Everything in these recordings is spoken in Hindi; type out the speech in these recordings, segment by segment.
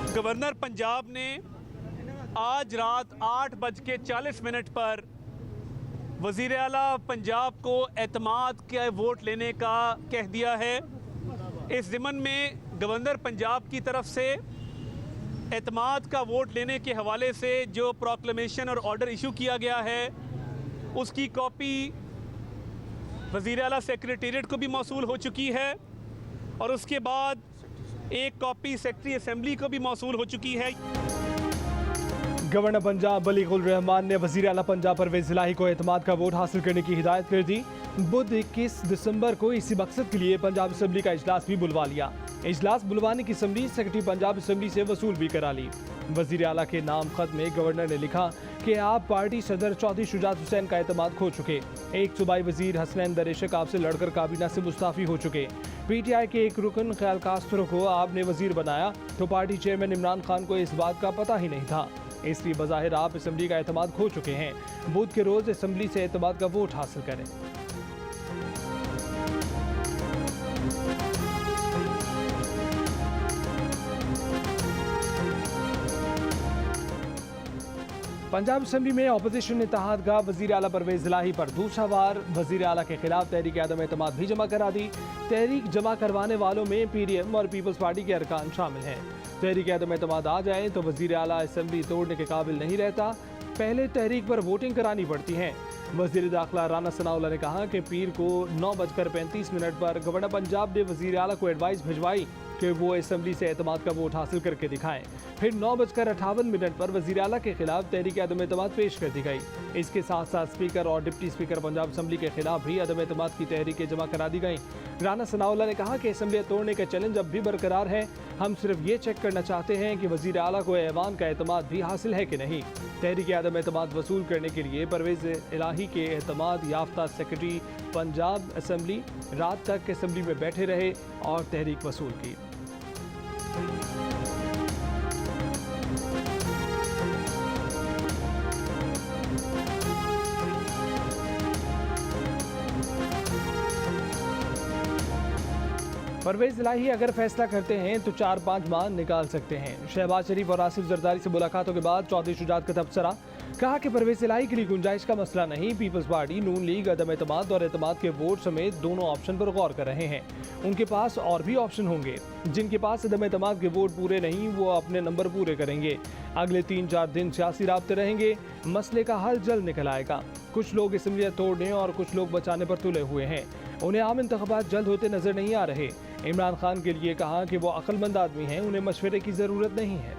गवर्नर पंजाब ने आज रात 8:40 पर वज़ीर आला पंजाब को एतमाद के वोट लेने का कह दिया है। इस ज़िमन में गवर्नर पंजाब की तरफ से एतमाद का वोट लेने के हवाले से जो प्रोक्लेमेशन और ऑर्डर इशू किया गया है उसकी कॉपी वज़ीर आला सेक्रेटेरिएट को भी मौसूल हो चुकी है और उसके बाद एक कॉपी सेक्रेटरी असेंबली को भी मौसूल हो चुकी है। गवर्नर पंजाब बलीगुल रहमान ने वज़ीर आला पंजाब परवेज़ इलाही को एतमाद का वोट हासिल करने की हिदायत कर दी। बुध 21 दिसंबर को इसी मकसद के लिए पंजाब असेंबली का इजलास भी बुलवा लिया। इजलास बुलवाने की समरी सेक्रेटरी पंजाब असेंबली से वसूल भी करा ली। वज़ीर आला के नाम खत में गवर्नर ने लिखा कि आप पार्टी सदर चौधरी शुजात हुसैन का एतमाद खो चुके। एक सूबाई वजीर हसनैन दरेशक आपसे लड़कर काबीना से मुस्ताफ़ी हो चुके। PTI के एक रुकन ख्याल कास्त्रो को आपने वजीर बनाया तो पार्टी चेयरमैन इमरान खान को इस बात का पता ही नहीं था, इसलिए बज़ाहिर आप असेंबली का एतमाद खो चुके हैं। बुध के रोज़ असेंबली से एतमाद का वोट हासिल करें। पंजाब असेंबली में अपोजिशन इत्तेहाद का वज़ीर आला परवेज़ इलाही पर दूसरा वार। वज़ीर आला के खिलाफ तहरीक आदम एतमाद भी जमा करा दी। तहरीक जमा करवाने वालों में PDM और पीपल्स पार्टी के अरकान शामिल हैं। तहरीक आदम एतमाद आ जाए तो वज़ीर आला असेंबली तोड़ने के काबिल नहीं रहता, पहले तहरीक पर वोटिंग करानी पड़ती है। वज़ीर दाखिला राना सनाउल्लाह ने कहा कि पीर को 9:35 पर गवर्नर पंजाब ने वज़ीर आला को एडवाइस भिजवाई कि वो असेंबली से एतमाद का वोट हासिल करके दिखाएं। फिर 9:58 पर वज़ीर आला के खिलाफ तहरीक अदम एतमाद पेश कर दी गई। इसके साथ साथ स्पीकर और डिप्टी स्पीकर पंजाब असेंबली के खिलाफ भी अदम एतमाद की तहरीकें जमा करा दी गई। राना सनाउल्लाह ने कहा कि असेंबली तोड़ने का चैलेंज अब भी बरकरार है। हम सिर्फ ये चेक करना चाहते हैं कि वज़ीर आला को ऐवान का एतमाद भी हासिल है कि नहीं। तहरीक अदम एतमाद वसूल करने के लिए परवेज़ इलाही के एतमाद याफ्ता सेक्रेटरी पंजाब असेंबली रात तक असेंबली में बैठे रहे और तहरीक वसूल की। परवेज़ इलाही अगर फैसला करते हैं तो 4-5 माह निकाल सकते हैं। शहबाज शरीफ और आसिफ जरदारी से मुलाकातों के बाद चौधरी शुजात का तबसरा, कहा कि परवेज़ इलाही के लिए गुंजाइश का मसला नहीं। पीपल्स पार्टी, नून लीग अदम एतमाद और एतमाद के वोट समेत दोनों ऑप्शन पर गौर कर रहे हैं। उनके पास और भी ऑप्शन होंगे। जिनके पास अदम एतमाद के वोट पूरे नहीं वो अपने नंबर पूरे करेंगे। अगले 3-4 दिन सियासी राब्ते रहेंगे, मसले का हल जल्द निकल आएगा। कुछ लोग असेंबलियां तोड़ने और कुछ लोग बचाने पर तुले हुए हैं। उन्हें आम इंतखाबात जल्द होते नजर नहीं आ रहे। इमरान खान के लिए कहा कि वो अक्लमंद आदमी हैं, उन्हें मशवरे की जरूरत नहीं है।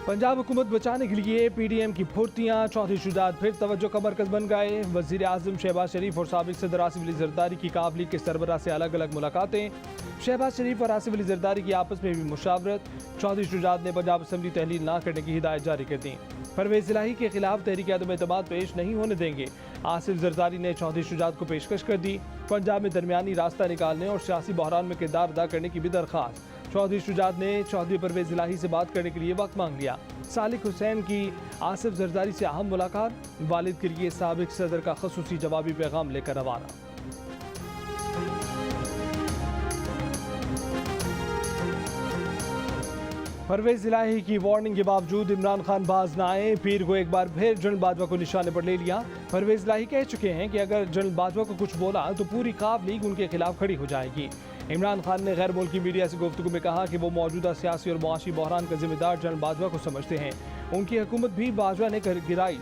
पंजाब हुकूमत बचाने के लिए PDM की फुर्तियां, चौधरी शुजात फिर तवज्जो का मरकज बन गए। वज़ीर आज़म शहबाज शरीफ और साबिक सदर आसिफ अली जरदारी की काफ लीग के सरबराह से अलग अलग मुलाकातें। शहबाज शरीफ और आसिफ अली जरदारी की आपस में भी मुशावरत। चौधरी शुजात ने पंजाब असेंबली तहलील ना करने की हिदायत जारी कर दी। परवेज़ इलाही के खिलाफ तहरीक अदम एतमाद पेश नहीं होने देंगे। आसिफ जरदारी ने चौधरी शुजात को पेशकश कर दी। पंजाब में दरमियानी रास्ता निकालने और सियासी बहरान में किरदार अदा करने की भी दरख्वास्त। चौधरी शुजात ने चौधरी परवेज़ इलाही से बात करने के लिए वक्त मांग लिया। सालिक हुसैन की आसिफ जरदारी से अहम मुलाकात, वालिद के लिए साबिक सदर का खसूसी जवाबी पैगाम लेकर रवाना। परवेज़ इलाही की वार्निंग के बावजूद इमरान खान बाज न आए। पीर को एक बार फिर जनरल बाजवा को निशाने पर ले लिया। परवेज़ इलाही कह चुके हैं कि अगर जनरल बाजवा को कुछ बोला तो पूरी काफ लीग उनके खिलाफ खड़ी हो जाएगी। इमरान खान ने गैर मुल्की मीडिया से गुफ्तगू में कहा कि वो मौजूदा सियासी और मुआशी बहरान का जिम्मेदार जनरल बाजवा को समझते हैं। उनकी हुकूमत भी बाजवा ने गिराई।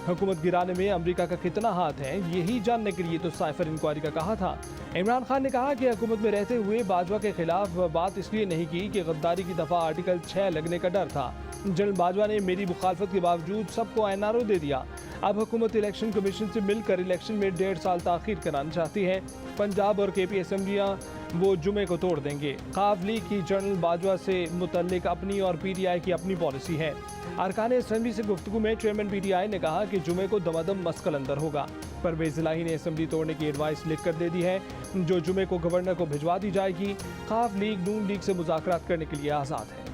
हुकूमत गिराने में अमेरिका का कितना हाथ है यही जानने के लिए तो साइफर इंक्वायरी का कहा था। इमरान खान ने कहा कि हुकूमत में रहते हुए बाजवा के खिलाफ बात इसलिए नहीं की कि गद्दारी की दफ़ा आर्टिकल 6 लगने का डर था। जनरल बाजवा ने मेरी मुखालफत के बावजूद सबको NRO दे दिया। अब हुकूमत इलेक्शन कमीशन से मिलकर इलेक्शन में 1.5 साल ताख़ीर कराना चाहती है। पंजाब और KP असेंबलियाँ वो जुमे को तोड़ देंगे। काफ लीग की जनरल बाजवा से मुतल्लिक अपनी और PTI की अपनी पॉलिसी है। अरकान असेंबली से गुफ्तगू में चेयरमैन PTI ने कहा कि जुमे को दमादम मस्कल अंदर होगा। परवेज़ इलाही ने असेंबली तोड़ने की एडवाइस लिख कर दे दी है, जो जुमे को गवर्नर को भिजवा दी जाएगी। काफ लीग नून लीग से मुज़ाकरात करने के लिए आज़ाद है।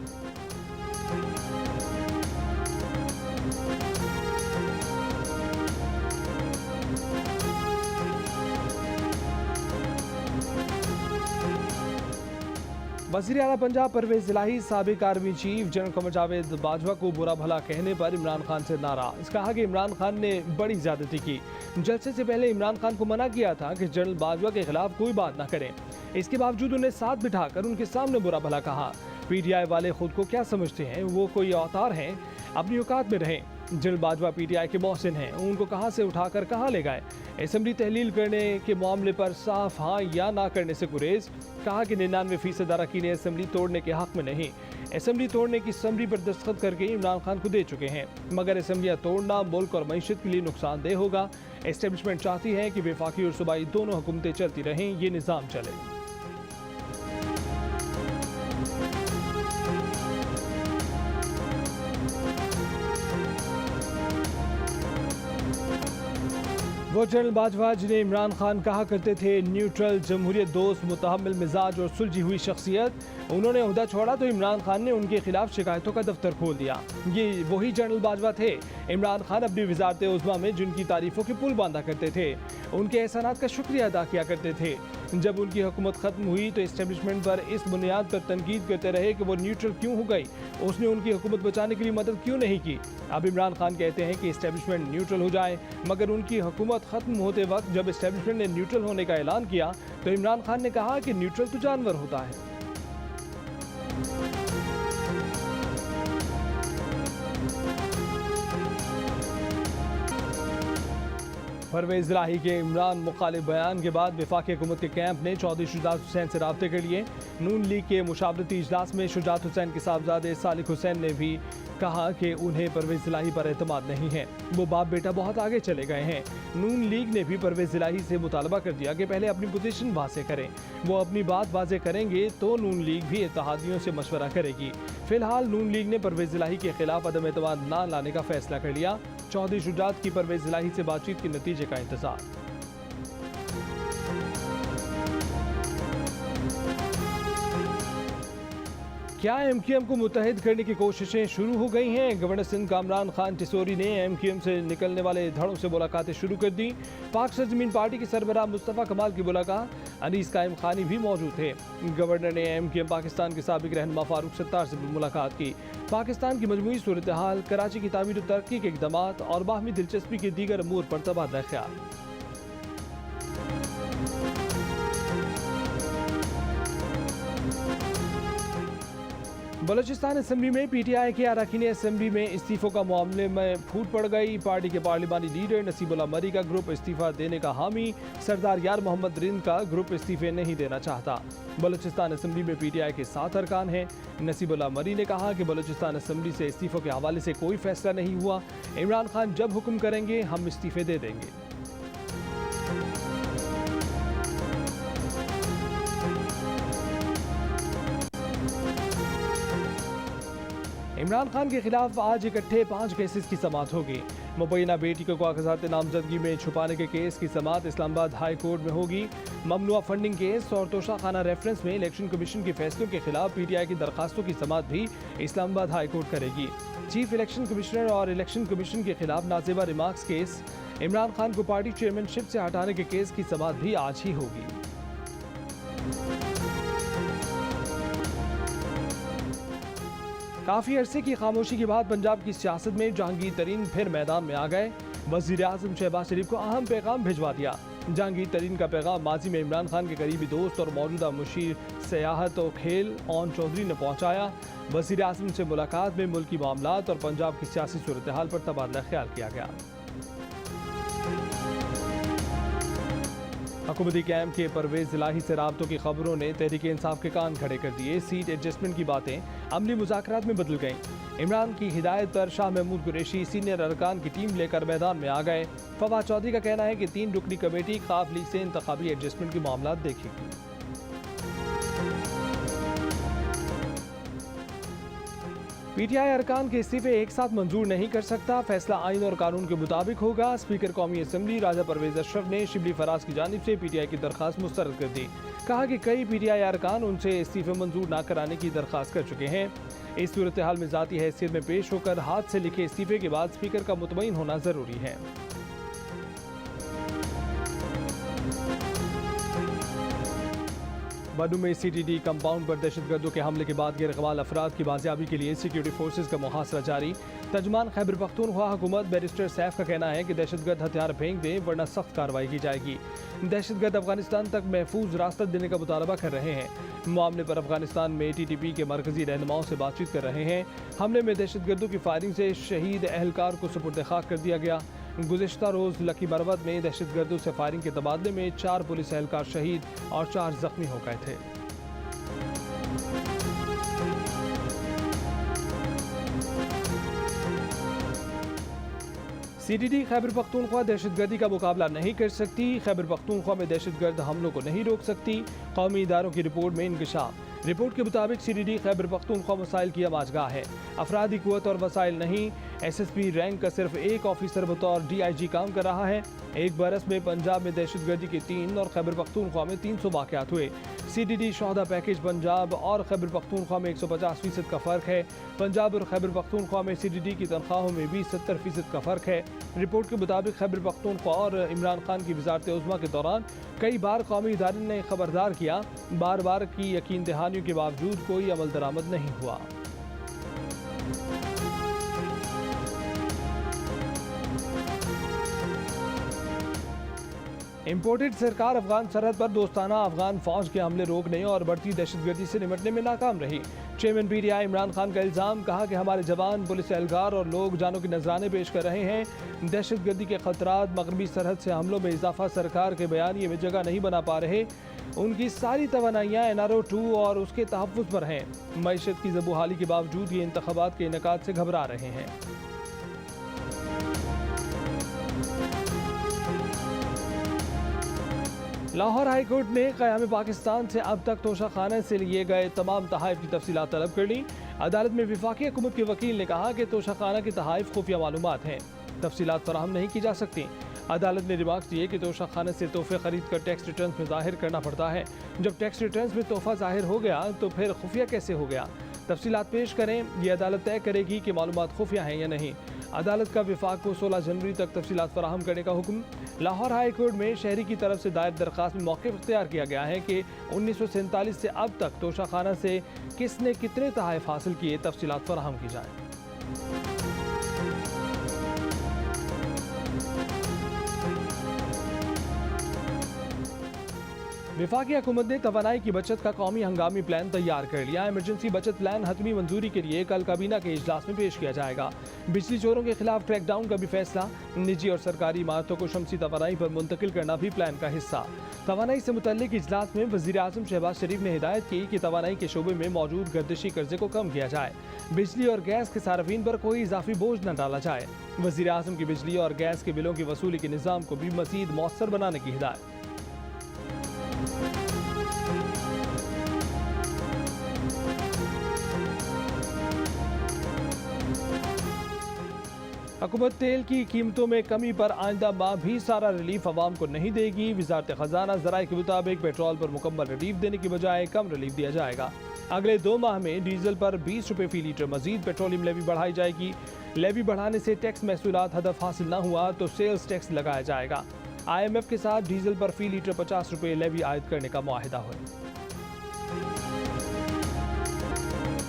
वज़ीर आला पंजाब परवेज इलाही साबिक army chief general Qamar Javed Bajwa को बुरा भला कहने पर इमरान खान से नाराज। कहा कि इमरान खान ने बड़ी ज्यादती की। जलसे से पहले इमरान खान को मना किया था कि जनरल बाजवा के खिलाफ कोई बात न करें। इसके बावजूद उन्हें साथ बिठाकर उनके सामने बुरा भला कहा। पीटीआई वाले खुद को क्या समझते हैं, वो कोई अवतार हैं? अपनी औकात में रहें। जनरल बाजवा पीटीआई के मोहसिन हैं, उनको कहां से उठाकर कहां ले गए। असेंबली तहलील करने के मामले पर साफ हाँ या ना करने से गुरेज। कहा कि 99% अरकान असेंबली तोड़ने के हक में नहीं। असेंबली तोड़ने की समरी पर दस्तखत करके इमरान खान को दे चुके हैं, मगर असेंबलियां तोड़ना मुल्क और मईशत के लिए नुकसानदेह होगा। एस्टेब्लिशमेंट चाहती है कि वफाकी और सूबाई दोनों हुकूमतें चलती रहें, ये निज़ाम चले। वो जनरल बाजवा जिन्हें इमरान खान कहा करते थे न्यूट्रल, जमहूरियत दोस्त, मुतहम्मिल मिजाज और सुलझी हुई शख्सियत, उन्होंने ओहदा छोड़ा तो इमरान खान ने उनके खिलाफ शिकायतों का दफ्तर खोल दिया। ये वही जनरल बाजवा थे। इमरान खान अपनी वजारत उज़्मा में जिनकी तारीफों के पुल बांधा करते थे, उनके एहसानात का शुक्रिया अदा किया करते थे। जब उनकी हुकूमत खत्म हुई तो इस्टेब्लिशमेंट पर इस बुनियाद पर तनकीद करते रहे कि वो न्यूट्रल क्यों हो गई, उसने उनकी हुकूमत बचाने के लिए मदद क्यों नहीं की। अब इमरान खान कहते हैं कि इस्टेब्लिशमेंट न्यूट्रल हो जाए, मगर उनकी हुकूमत खत्म होते वक्त जब इस्टेब्लिशमेंट ने न्यूट्रल होने का ऐलान किया तो इमरान खान ने कहा कि न्यूट्रल तो जानवर होता है। परवेज इलाही के इमरान मुखालिफ बयान के बाद वफाकी हुकूमत के कैंप ने चौधरी शुजात हुसैन से राब्ते कर लिए। नून लीग के मुशावरती इजलास में शुजात हुसैन के साहबजादे सालिक हुसैन ने भी कहा कि उन्हें परवेज इलाही पर एतमाद नहीं है। वो बाप बेटा बहुत आगे चले गए हैं। नून लीग ने भी परवेज इलाही से मुतालबा कर दिया कि पहले अपनी पोजीशन वाज़े करें। वो अपनी बात वाज़े करेंगे तो नून लीग भी इत्तेहादियों से मशवरा करेगी। फिलहाल नून लीग ने परवेज इलाही के खिलाफ अदम एतमाद न लाने का फैसला कर लिया। चौधरी शुजात की परवेज इलाही से बातचीत के नतीजे का इंतजार। क्या एमक्यूएम को मुत्तहिद करने की कोशिशें शुरू हो गई हैं? गवर्नर सिंध कामरान खान टिसोरी ने एमक्यूएम से निकलने वाले धड़ों से मुलाकातें शुरू कर दी। पाक सरजमीन पार्टी के सरबराह मुस्तफ़ा कमाल की मुलाकात, अनीस कायम खानी भी मौजूद थे। गवर्नर ने एमक्यूएम पाकिस्तान के साबिक रहनुमा फारूक सत्तार से भी मुलाकात की। पाकिस्तान की मजमूई सूरत हाल, कराची की तामीर और तरक्की के इक़दामात और बाहमी दिलचस्पी के दीगर अमूर पर तबादला ख्याल। बलूचिस्तान असेंबली में पीटीआई के अरकान असेंबली में इस्तीफों का मामले में फूट पड़ गई। पार्टी के पार्लिमानी लीडर नसीबुल्लाह मरी का ग्रुप इस्तीफा देने का हामी, सरदार यार मोहम्मद रिंद का ग्रुप इस्तीफे नहीं देना चाहता। बलूचिस्तान असेंबली में पीटीआई के 7 अरकान हैं। नसीबुल्लाह मरी ने कहा कि बलूचिस्तान असेंबली से इस्तीफों के हवाले से कोई फैसला नहीं हुआ। इमरान खान जब हुक्म करेंगे हम इस्तीफे दे देंगे। इमरान खान के खिलाफ आज इकट्ठे 5 केसेस की समाअत होगी। मुबैना बेटी को कागजात नामजदगी में छुपाने के केस की समाअत इस्लामाबाद हाई कोर्ट में होगी। ममनुआ फंडिंग केस और तोशाखाना रेफरेंस में इलेक्शन कमीशन के फैसलों के खिलाफ पीटीआई की दरखास्तों की समाअत भी इस्लामाबाद हाई कोर्ट करेगी। चीफ इलेक्शन कमिश्नर और इलेक्शन कमीशन के खिलाफ नाजेबा रिमार्क्स केस, इमरान खान को पार्टी चेयरमैनशिप से हटाने के केस की समाअत भी आज ही होगी। काफ़ी अरसे की खामोशी के बाद पंजाब की सियासत में जहांगीर तरीन फिर मैदान में आ गए। वज़ीर आज़म शहबाज शरीफ को अहम पैगाम भिजवा दिया। जहांगीर तरीन का पैगाम माजी में इमरान खान के करीबी दोस्त और मौजूदा मुशीर सियाहत और खेल ओन चौधरी ने पहुँचाया। वज़ीर आज़म से मुलाकात में मुल्की मामलात और पंजाब की सियासी सूरत हाल पर तबादला ख्याल किया गया। हुकूमती कैंप के परवेज इलाही से राब्तों की खबरों ने तहरीक इंसाफ के कान खड़े कर दिए। सीट एडजस्टमेंट की बातें अमली मुज़ाकरात में बदल गईं। इमरान की हिदायत पर शाह महमूद कुरैशी सीनियर अरकान की टीम लेकर मैदान में आ गए। फवाद चौधरी का कहना है कि 3 रुकनी कमेटी ख़ाफ लीग से इंतखाबी एडजस्टमेंट के मामला देखेगी। पीटीआई अरकान के इस्तीफे एक साथ मंजूर नहीं कर सकता। फैसला आइन और कानून के मुताबिक होगा। स्पीकर कौमी असम्बली राजा परवेज अशरफ ने शिबली फराज की जानिब से पीटीआई की दरखास्त मुस्तरद कर दी। कहा कि कई पीटीआई अरकान उनसे इस्तीफे मंजूर न कराने की दरखास्त कर चुके हैं। इस सूरत हाल में ज़ाती हैसियत में पेश होकर हाथ से लिखे इस्तीफे के बाद स्पीकर का मुतमईन होना ज़रूरी है। बन्नू में CTD कंपाउंड पर दहशतगर्दों के हमले के बाद गिरफ्तार अफराद की बाजियाबी के लिए सिक्योरिटी फोर्सेज का मुहासरा जारी। तर्जुमान खैबर पख्तूनख्वा हुकूमत बैरिस्टर सैफ का कहना है कि दहशतगर्द हथियार फेंक दें वरना सख्त कार्रवाई की जाएगी। दहशतगर्द अफगानिस्तान तक महफूज रास्ता देने का मुतालबा कर रहे हैं। मामले पर अफगानिस्तान में TTP के मरकजी रहनुमाओं से बातचीत कर रहे हैं। हमले में दहशतगर्दों की फायरिंग से शहीद अहलकार को सुपुर्द खाक कर दिया गया। गुज़िश्ता रोज़ लकी मरवत में दहशतगर्दों से फायरिंग के तबादले में 4 पुलिस एहलकार शहीद और 4 जख्मी हो गए थे। CTD खैबर पख्तूनख्वा दहशतगर्दी का मुकाबला नहीं कर सकती। खैबर पख्तूनख्वा में दहशतगर्द हमलों को नहीं रोक सकती। कौमी इदारों की रिपोर्ट में इंकशाफ। रिपोर्ट के मुताबिक CTD खैबर पख्तूनख्वा मसाइल की आमाजगाह है। अफरादी कुव्वत और वसाइल नहीं। SSP रैंक का सिर्फ एक ऑफिसर बतौर DIG काम कर रहा है। एक बरस में पंजाब में दहशतगर्दी के 3 और खैबर पख्तूनख्वा में 300 वाक़यात हुए। CTD शोहदा पैकेज पंजाब और खैबर पख्तूनख्वा में 150% का फ़र्क है। पंजाब और खैबर पख्तूनख्वा में CTD की तनख्वाहों में भी 70% का फ़र्क है। रिपोर्ट के मुताबिक खैबर पख्तूनख्वा और इमरान खान की वज़ारत उज़्मा के दौरान कई बार कौमी इदारे ने खबरदार किया, बार बार की यकीन दहानियों के बावजूद कोई अमल दरामद नहीं हुआ। इम्पोर्टेड सरकार अफगान सरहद पर दोस्ताना अफगान फौज के हमले रोकने और बढ़ती दहशतगर्दी से निपटने में नाकाम रही। चेयरमैन PTI इमरान खान का इल्ज़ाम, कहा कि हमारे जवान, पुलिस एहलकार और लोग जानों के नजराने पेश कर रहे हैं। दहशतगर्दी के खतरात, मगरबी सरहद से हमलों में इजाफा सरकार के बयानिए में जगह नहीं बना पा रहे। उनकी सारी तवानाइयाँ NRO 2 और उसके तहफ़्फ़ुज़ पर हैं। मईशत की ज़बूहाली के बावजूद ये इंतख़ाबात के इनेकाद से घबरा रहे हैं। लाहौर हाई कोर्ट ने क़याम पाकिस्तान से अब तक तोशाखाना से लिए गए तमाम तहाइफ की तफसीलात तलब कर ली। अदालत में वफाकी हुकूमत के वकील ने कहा कि तोशाखाना के तहाइफ खुफिया मालूमात हैं, तफसीलात फराहम नहीं की जा सकती। अदालत ने रिमार्क्स दिए कि तोशाखाने से तोहफे खरीद कर टैक्स रिटर्न में जाहिर करना पड़ता है। जब टैक्स रिटर्न में तोहफा जाहिर हो गया तो फिर खुफिया कैसे हो गया? तफसीलात पेश करें, ये अदालत तय करेगी कि मालूमात खुफिया हैं या नहीं। अदालत का विफाक को 16 जनवरी तक तफसीलात फराहम करने का हुक्म। लाहौर हाई कोर्ट में शहरी की तरफ से दायर दरख्वास्त में मौक़िफ़ इख्तियार किया गया है कि 1947 से अब तक तोशाखाना से किसने कितने तहाइफ हासिल किए, तफसीलात फराहम की जाए। वफाकी हुकूमत ने तवानाई की बचत का कौमी हंगामी प्लान तैयार कर लिया। इमरजेंसी बचत प्लान हतमी मंजूरी के लिए कल काबीना के इजलास में पेश किया जाएगा। बिजली चोरों के खिलाफ क्रैकडाउन का भी फैसला। निजी और सरकारी इमारतों को शमसी तवानाई पर मुंतकिल करना भी प्लान का हिस्सा। तवानाई से मुतल्लिक इजलास में वज़ीर आज़म शहबाज शरीफ ने हिदायत की कि तवानाई के शोबे में मौजूद गर्दिशी कर्जे को कम किया जाए। बिजली और गैस के सार्फिन पर कोई इजाफी बोझ न डाला जाए। वज़ीर आज़म की बिजली और गैस के बिलों की वसूली के निज़ाम को भी मज़ीद मौसर बनाने की हिदायत। हुकूमत तेल की कीमतों में कमी पर आइंदा माह भी सारा रिलीफ आवाम को नहीं देगी। वज़ारत ख़जाना ज़राए के मुताबिक पेट्रोल पर मुकम्मल रिलीफ देने की बजाय कम रिलीफ दिया जाएगा। अगले 2 माह में डीजल पर 20 रुपये फ़ी लीटर मजीद पेट्रोलियम लेवी बढ़ाई जाएगी। लेवी बढ़ाने से टैक्स महसूलात हदफ हासिल न हुआ तो सेल्स टैक्स लगाया जाएगा। IMF के साथ डीजल पर फ़ी लीटर 50 रुपये लेवी आयद करने का मुआहिदा हुआ।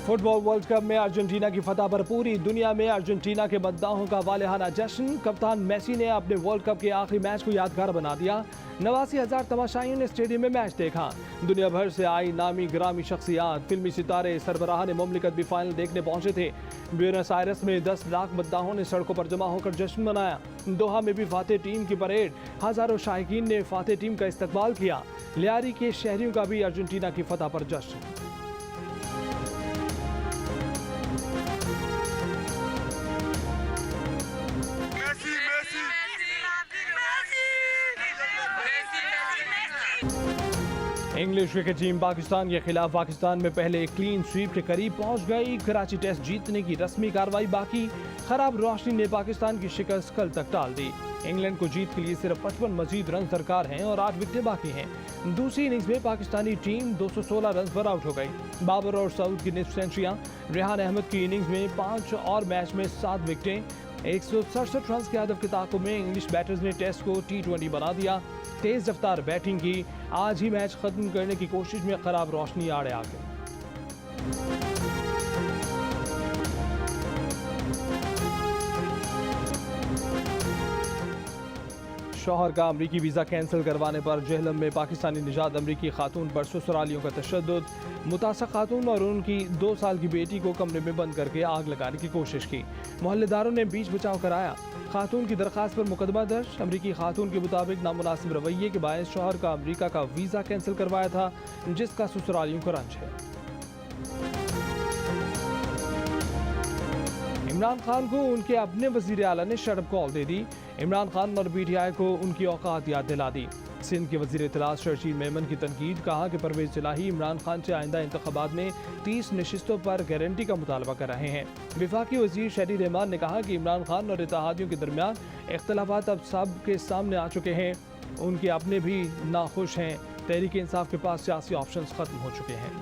फुटबॉल वर्ल्ड कप में अर्जेंटीना की फतह पर पूरी दुनिया में अर्जेंटीना के मद्दाहों का वालेहाना जश्न। कप्तान मेसी ने अपने वर्ल्ड कप के आखिरी मैच को यादगार बना दिया। 89,000 तमाशाइयों ने स्टेडियम में मैच देखा। दुनिया भर से आई नामी ग्रामी शख्सियात, फिल्मी सितारे, सरबराहान मुमलिकत भी फाइनल देखने पहुंचे थे। ब्यूनस आयरस में 10 लाख मद्दाहों ने सड़कों पर जमा होकर जश्न मनाया। दोहा में भी फातेह टीम की परेड, हजारों शायकीन ने फातेह टीम का इस्तकबाल किया। लियारी के शहरियों का भी अर्जेंटीना की फतह पर जश्न। इंग्लिश क्रिकेट टीम पाकिस्तान के खिलाफ पाकिस्तान में पहले क्लीन स्वीप के करीब पहुंच गई। कराची टेस्ट जीतने की रस्मी कार्रवाई बाकी। खराब रोशनी ने पाकिस्तान की शिकस्त कल तक टाल दी। इंग्लैंड को जीत के लिए सिर्फ 55 मजीद रन दरकार हैं और 8 विकेटें बाकी हैं। दूसरी इनिंग्स में पाकिस्तानी टीम 216 रन पर आउट हो गई। बाबर और सऊद की निस्फ सेंचुरियां। रेहान अहमद की इनिंग्स में 5 और मैच में 7 विकेटें। 167 रन के हदफ के ताक़ुब में इंग्लिश बैटर्स ने टेस्ट को T20 बना दिया। तेज रफ्तार बैटिंग की आज ही मैच खत्म करने की कोशिश में खराब रोशनी आड़े आ गई। शौहर का अमरीकी वीज़ा कैंसिल करवाने पर जेहलम में पाकिस्तानी निजात अमरीकी खातून पर ससुरालियों का तशद्दुद। मुतासर खातून और उनकी 2 साल की बेटी को कमरे में बंद करके आग लगाने की कोशिश की। मोहल्लेदारों ने बीच बचाव कराया। खातून की दरखास्त पर मुकदमा दर्ज। अमरीकी खातून के मुताबिक नामुनासिब रवैये के बायस शौहर का अमरीका का वीज़ा कैंसिल करवाया था, जिसका ससुरालियों को रंज है। इमरान खान को उनके अपने वज़ीर आला ने शटअप कॉल दे दी। इमरान खान और PTI को उनकी औकात याद दिला दी। सिंध के वज़ीर इत्तलात शर्जील मेमन की तनकीद। कहा कि परवेज़ इलाही इमरान खान से आइंदा इंतखाबात में 30 नशिस्तों पर गारंटी का मुतालबा कर रहे हैं। वफाकी वज़ीर शहरी रहमान ने कहा कि इमरान खान और इत्तेहादियों के दरमियान इख्तलाफात अब सब के सामने आ चुके हैं। उनके अपने भी नाखुश हैं। तहरीक इंसाफ के पास सियासी ऑप्शन खत्म हो चुके हैं।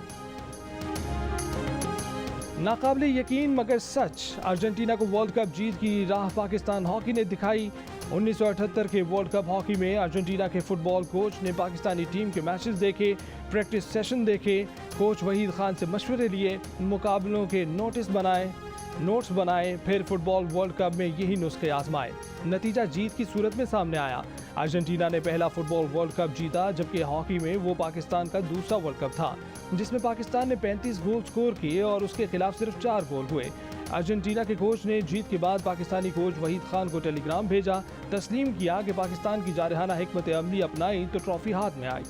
नाकाबिले यकीन मगर सच, अर्जेंटीना को वर्ल्ड कप जीत की राह पाकिस्तान हॉकी ने दिखाई। 1978 के वर्ल्ड कप हॉकी में अर्जेंटीना के फुटबॉल कोच ने पाकिस्तानी टीम के मैचेस देखे, प्रैक्टिस सेशन देखे, कोच वहीद खान से मशवरे लिए, मुकाबलों के नोट्स बनाए, फिर फुटबॉल वर्ल्ड कप में यही नुस्खे आजमाए। नतीजा जीत की सूरत में सामने आया। अर्जेंटीना ने पहला फुटबॉल वर्ल्ड कप जीता, जबकि हॉकी में वो पाकिस्तान का दूसरा वर्ल्ड कप था, जिसमें पाकिस्तान ने 35 गोल स्कोर किए और उसके खिलाफ सिर्फ 4 गोल हुए। अर्जेंटीना के कोच ने जीत के बाद पाकिस्तानी कोच वहीद खान को टेलीग्राम भेजा, तस्लीम किया कि पाकिस्तान की जारहाना हिकमत अमली अपनाई तो ट्रॉफी हाथ में आई।